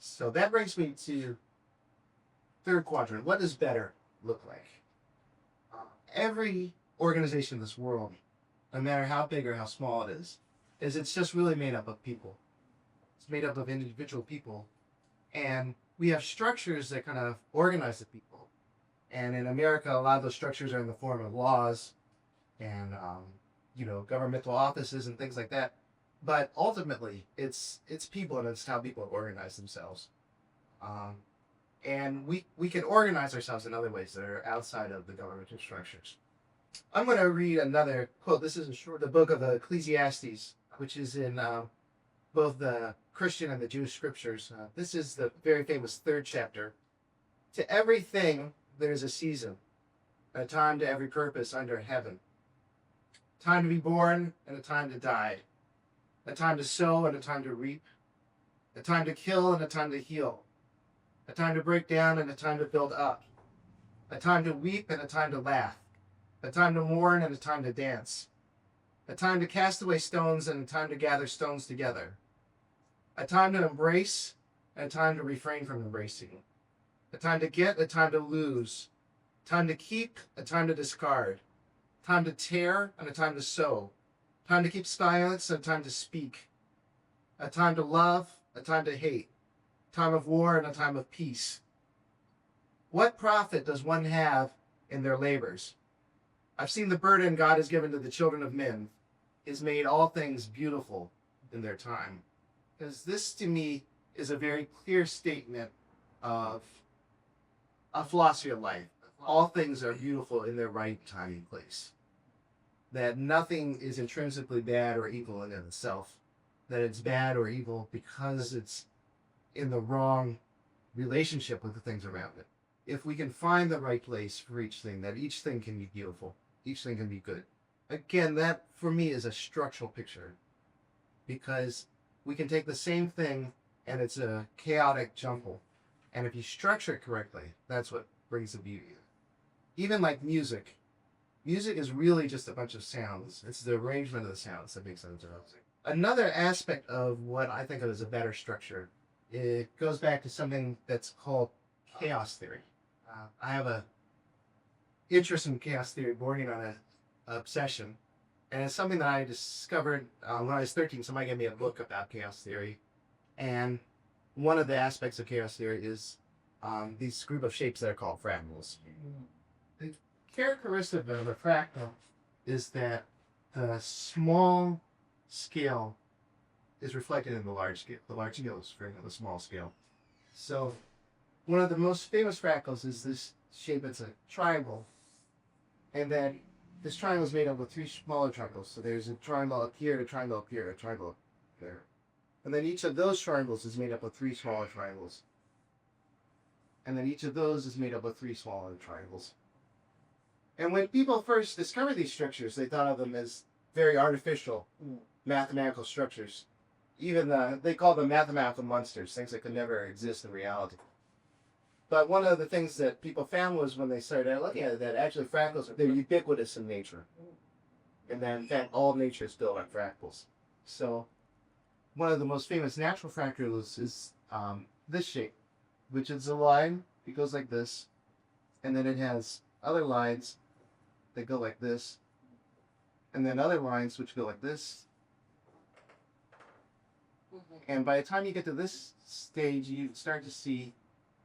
So that brings me to third quadrant. What does better look like? Every organization in this world, no matter how big or how small it is it's just really made up of people. It's made up of individual people. And we have structures that kind of organize the people. And in America, a lot of those structures are in the form of laws and, governmental offices and things like that. But ultimately, it's people, and it's how people organize themselves. Um, and we can organize ourselves in other ways that are outside of the governmental structures. I'm going to read another quote. This is the book of Ecclesiastes, which is in both the Christian and the Jewish scriptures. This is the very famous third chapter. To everything there is a season, a time to every purpose under heaven. Time to be born and a time to die. A time to sow and a time to reap. A time to kill and a time to heal. A time to break down and a time to build up. A time to weep and a time to laugh. A time to mourn and a time to dance. A time to cast away stones and a time to gather stones together. A time to embrace and a time to refrain from embracing. A time to get, a time to lose. A time to keep, a time to discard. A time to tear and a time to sow. A time to keep silence and a time to speak. A time to love, a time to hate. A time of war and a time of peace. What profit does one have in their labors? I've seen the burden God has given to the children of men is made all things beautiful in their time. Because this to me is a very clear statement of a philosophy of life. All things are beautiful in their right time and place. That nothing is intrinsically bad or evil in itself. That it's bad or evil because it's in the wrong relationship with the things around it. If we can find the right place for each thing, that each thing can be beautiful, each thing can be good. Again, that for me is a structural picture, because we can take the same thing and it's a chaotic jumble. And if you structure it correctly, that's what brings the beauty. Even like music. Music is really just a bunch of sounds. It's the arrangement of the sounds that makes it interesting. Another aspect of what I think of as a better structure, it goes back to something that's called chaos theory. I have a interest in chaos theory bordering on an obsession. And it's something that I discovered when I was 13. Somebody gave me a book about chaos theory. And one of the aspects of chaos theory is these group of shapes that are called fractals. The characteristic of a fractal is that the small scale is reflected in the large scale. The large scale is reflected in the small scale. So one of the most famous fractals is this shape. It's a triangle. And then this triangle is made up of three smaller triangles. So there's a triangle up here, a triangle up here, a triangle up there. And then each of those triangles is made up of three smaller triangles. And then each of those is made up of three smaller triangles. And when people first discovered these structures, they thought of them as very artificial mathematical structures. Even they called them mathematical monsters, things that could never exist in reality. But one of the things that people found was when they started looking at it, that actually fractals, they're ubiquitous in nature. And then, in fact, all nature is built on fractals. So one of the most famous natural fractals is this shape, which is a line. It goes like this. And then it has other lines that go like this. And then other lines which go like this. And by the time you get to this stage, you start to see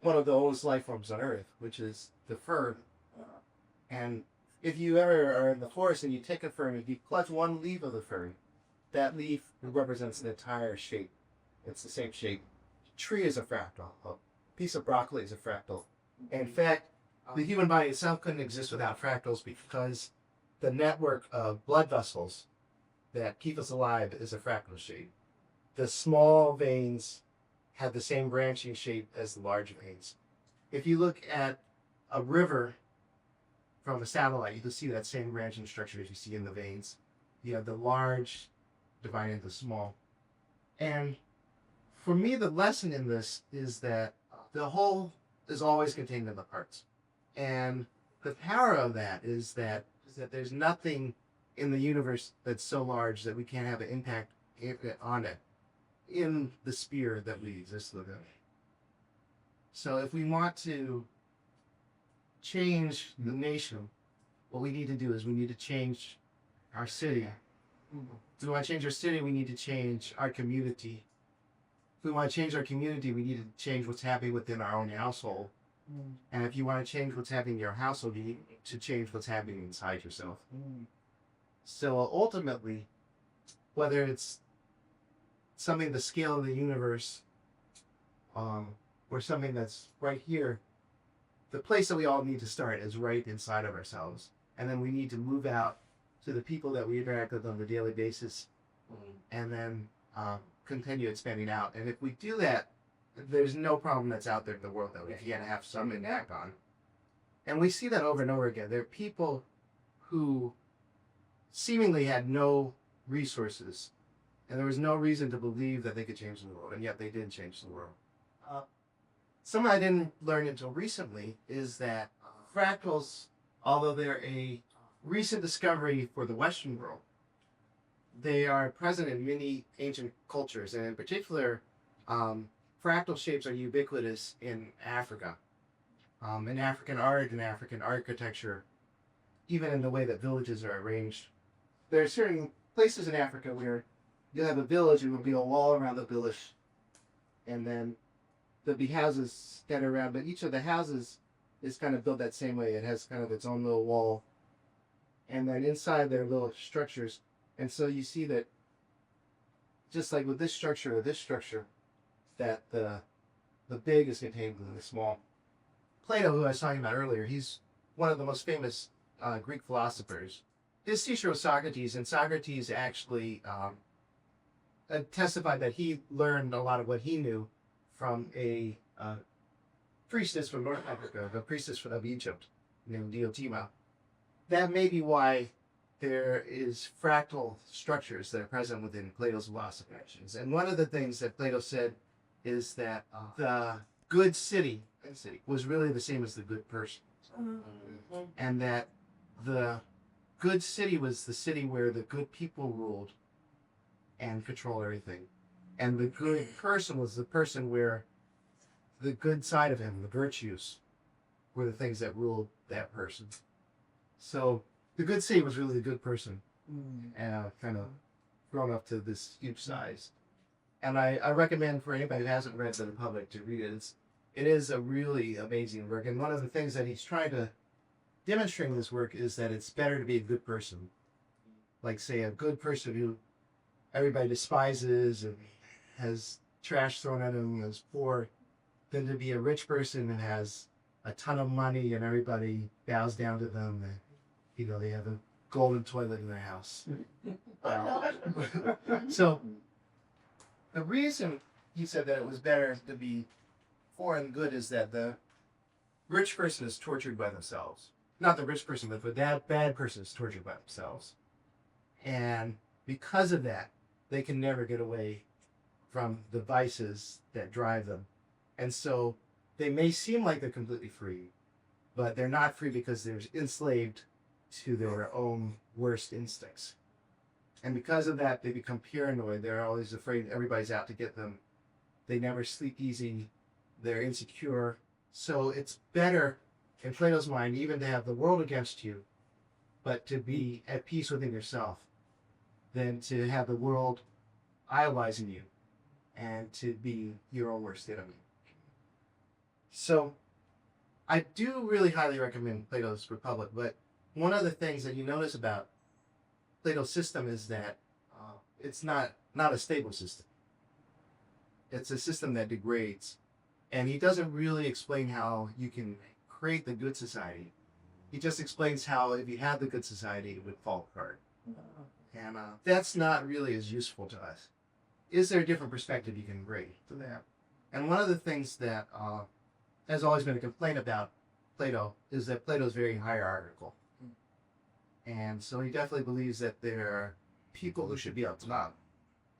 one of the oldest life forms on Earth, which is the fern. And if you ever are in the forest and you take a fern, if you clutch one leaf of the fern, that leaf represents the entire shape. It's the same shape. A tree is a fractal. A piece of broccoli is a fractal. And in fact, the human body itself couldn't exist without fractals, because the network of blood vessels that keep us alive is a fractal shape. The small veins have the same branching shape as the large veins. If you look at a river from a satellite, you can see that same branching structure as you see in the veins. You have the large divided into small. And for me, the lesson in this is that the whole is always contained in the parts. And the power of that is that there's nothing in the universe that's so large that we can't have an impact on it in the sphere that we exist within. So if we want to change the nation, what we need to do is we need to change our city. If we want to change our city, we need to change our community. If we want to change our community, we need to change what's happening within our own household. And if you want to change what's happening in your household, you need to change what's happening inside yourself. So ultimately, whether it's something the scale of the universe, or something that's right here, the place that we all need to start is right inside of ourselves. And then we need to move out to the people that we interact with on a daily basis, and then continue expanding out. And if we do that, there's no problem that's out there in the world that we can't have some impact on. And we see that over and over again. There are people who seemingly had no resources, and there was no reason to believe that they could change the world, and yet they did change the world. Something I didn't learn until recently is that fractals, although they're a recent discovery for the Western world, they are present in many ancient cultures, and in particular, fractal shapes are ubiquitous in Africa, in African art and African architecture, even in the way that villages are arranged. There are certain places in Africa where you have a village and there'll be a wall around the village, and then there'll be houses scattered around, but each of the houses is kind of built that same way. It has kind of its own little wall, and then inside there are little structures. And so you see that, just like with this structure or this structure, that the big is contained within the small. Plato, who I was talking about earlier, he's one of the most famous Greek philosophers. His teacher was Socrates, and Socrates actually testified that he learned a lot of what he knew from a priestess from North Africa, a priestess of Egypt named Diotima. That may be why there is fractal structures that are present within Plato's philosophy. And one of the things that Plato said is that the good city was really the same as the good person. And that the good city was the city where the good people ruled and control everything. And the good person was the person where the good side of him, the virtues, were the things that ruled that person. So the good city was really the good person, and kind of grown up to this huge size. And I recommend for anybody who hasn't read The Republic to read it. It is a really amazing work. And one of the things that he's trying to demonstrate in this work is that it's better to be a good person. Like, say, a good person who everybody despises and has trash thrown at him and is poor, than to be a rich person that has a ton of money and everybody bows down to them. And, you know, they have a golden toilet in their house. So the reason he said that it was better to be poor and good is that the rich person is tortured by themselves. Not the rich person, but that bad person is tortured by themselves. And because of that, they can never get away from the vices that drive them. And so they may seem like they're completely free, but they're not free because they're enslaved to their own worst instincts. And because of that, they become paranoid. They're always afraid everybody's out to get them. They never sleep easy. They're insecure. So it's better, in Plato's mind, even to have the world against you, but to be at peace within yourself, than to have the world idolizing you and to be your own worst enemy. So I do really highly recommend Plato's Republic, but one of the things that you notice about Plato's system is that it's not a stable system. It's a system that degrades. And he doesn't really explain how you can create the good society. He just explains how if you had the good society, it would fall apart. And that's not really as useful to us. Is there a different perspective you can bring to that? And one of the things that has always been a complaint about Plato is that Plato's very hierarchical. And so he definitely believes that there are people who should be up top.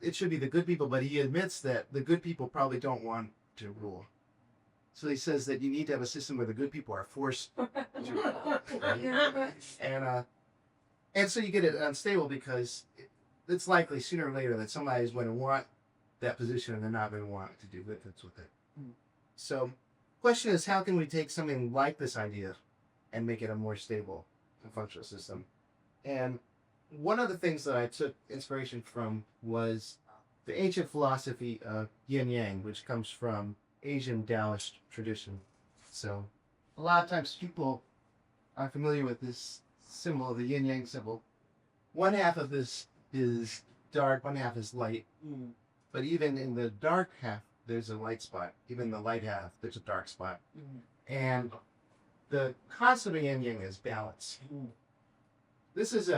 It should be the good people, but he admits that the good people probably don't want to rule. So he says that you need to have a system where the good people are forced to rule. And so you get it unstable because it's likely sooner or later that somebody's going to want that position and they're not going to want to do good things with it. So Question is, how can we take something like this idea and make it a more stable and functional system? And one of the things that I took inspiration from was the ancient philosophy of yin yang, which comes from Asian Taoist tradition. So a lot of times people are familiar with this symbol, the yin yang symbol. One half of this is dark, one half is light. But even in the dark half, there's a light spot. Even the light half, there's a dark spot. And the concept of yin yang is balance. This is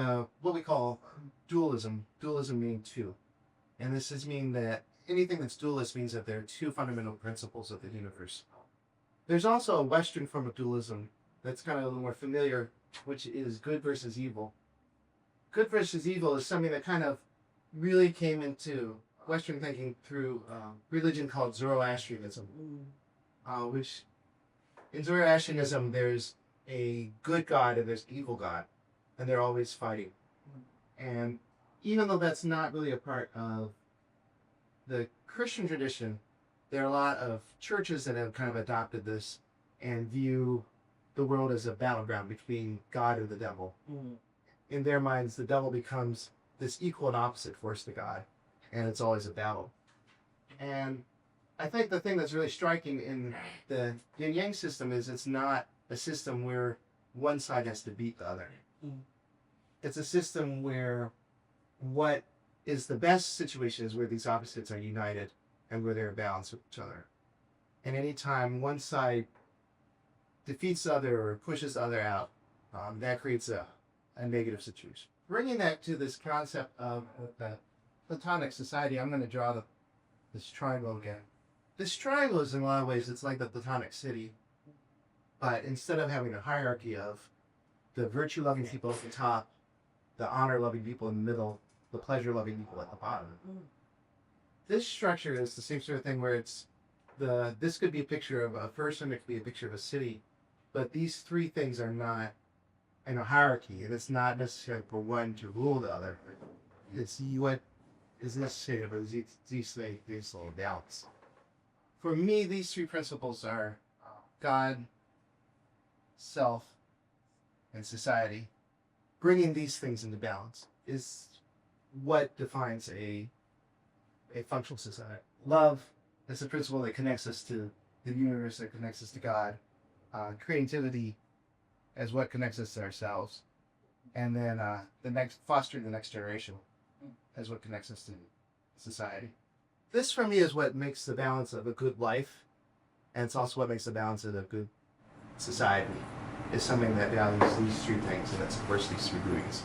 what we call dualism. Dualism meaning two. And this is mean that anything that's dualist means that there are two fundamental principles of the universe. There's also a Western form of dualism that's kind of a little more familiar, which is good versus evil. Good versus evil is something that kind of really came into Western thinking through religion called Zoroastrianism, which in Zoroastrianism there's a good God and there's an evil God, and they're always fighting. And even though that's not really a part of the Christian tradition, there are a lot of churches that have kind of adopted this and view the world as a battleground between God and the devil. In their minds, the devil becomes this equal and opposite force to God, and it's always a battle. And I think the thing that's really striking in the yin yang system is it's not a system where one side has to beat the other. It's a system where what is the best situation is where these opposites are united and where they're balanced with each other. And anytime one side defeats the other or pushes the other out, that creates a negative situation. Bringing that to this concept of the Platonic society, I'm going to draw this triangle again. This triangle is in a lot of ways, it's like the Platonic city, but instead of having a hierarchy of the virtue-loving people at the top, the honor-loving people in the middle, the pleasure-loving people at the bottom. This structure is the same sort of thing where it's this could be a picture of a person, it could be a picture of a city, but these three things are not in a hierarchy, and it's not necessarily for one to rule the other. It's what is necessary for these little balance. For me, these three principles are God, self, and society. Bringing these things into balance is what defines a functional society. Love is a principle that connects us to the universe, that connects us to God. Creativity is what connects us to ourselves. And then fostering the next generation is what connects us to society. This for me is what makes the balance of a good life, and it's also what makes the balance of a good society, is something that values these three things and that supports these three doings.